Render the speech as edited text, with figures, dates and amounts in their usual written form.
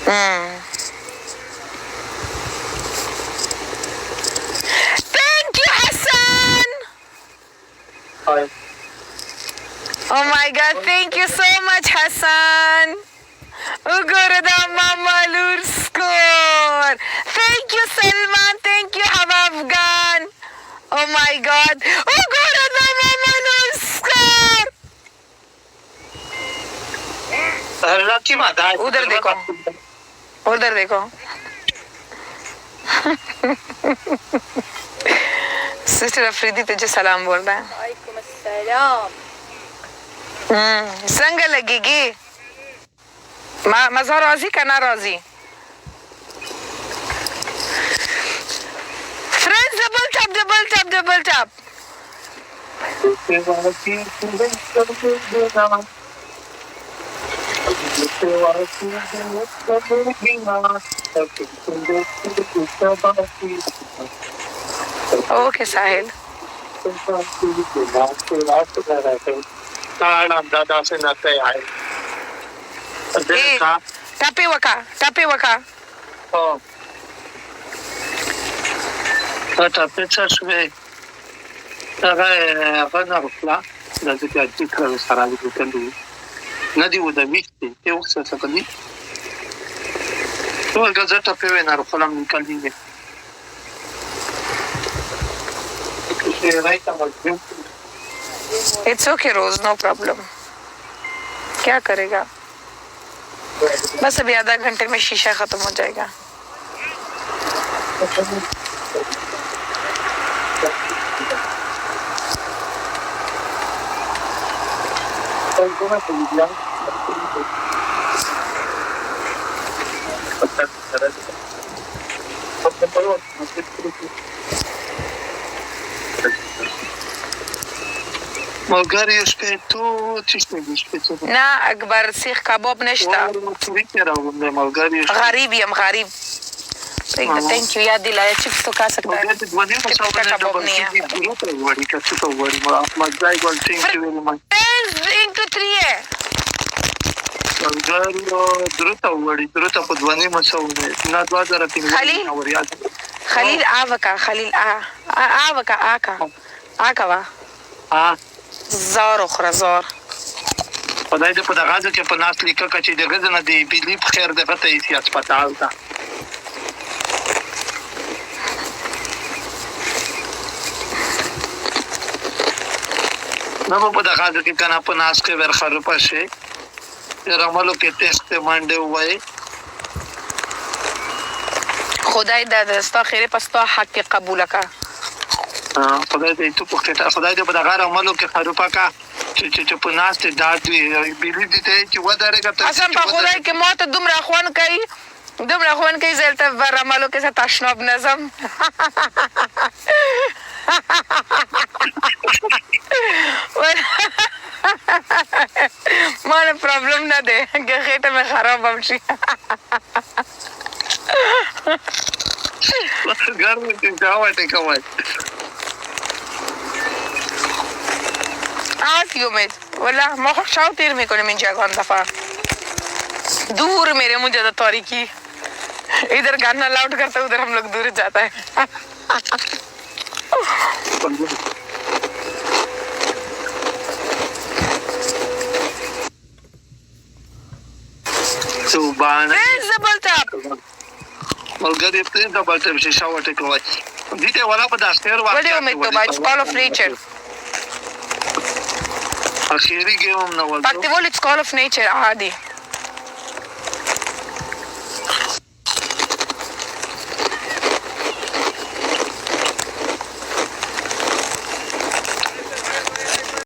Thank you, Hassan. Hi. Oh my God, thank you so much, Hassan. Ugurda Mama Lur score. Thank you, Salman. Thank you, Afghan. Oh my God. Ugurda Mama Lur score. Lucky माता उधर देखो, उधर देखो. सिस्टर अफरीदी तुझे सलाम बोल रहा है. वालेकुम अस्सलाम. संग लगेगी. मज़ा राजी करना राजी. Friends, double tap, double tap, double tap. Okay, Sahil. दादा से नाते आए Tapi waka, tapi waka. Oh. Tapi sesuai. Apa nak? Nanti kita kalau sarang itu kan dulu. Nanti udah mesti. Itu sesuatu. Tu agak jatuh tapi benar kalau mungkin ini. It's okay, Rose, no problem. क्या करेगा? बस अभी आधा घंटे में शीशा खत्म हो जाएगा. مالگاری اسپیتو چیش نمیشه نه اکبر سیخ کباب نشتا. غریبی هم غریب. Thank you याद दिलाया. चिप्स तो खा सकता है. कबाब नहीं है. Friends, into 3 है. خلیل آوکا خلیل آوکا آکا وا زار اخرى زار. خدای دې په دغه ځکه کې په ناس لیکه چې د غزه نه دی بلی په خیر دغه ته یې هسپتال ته نو په دغه ځکه کې کنه په ناس کې ورخره پشه رمالو کې ټیسټ منډه وای خدای د ستا خیره پستا حق قبول کا. خدای دې ته په خطا خدای دې په دغه عملو کې خروپا کا چې په ناس ته داد وی بیلی دې ته چې ودارېګا ته اصلا په خدای کې ماته دومره خوان کوي زلته ور عملو کې تشناب نظم. مانه پرابلم نه ده که خېټه مې خراب هم شي. ګرمه کې جاوټه کوي आती हूँ मैं वाला मैं शाव तेरे में कोने में जागवान दफा दूर मेरे मुझे ज़्यादा तौरी की इधर गाना लाउड करता उधर हम लोग दूर जाता है. सुबान डबल टैप मलगरी प्लीज डबल टैप से शावटे कोई दीते वाला पर दास्तेर वाला वीडियो में तो बाइट्स कॉल ऑफ नेचर आखिरी गेम ना वाला Paktivol, it's call of nature, عادي.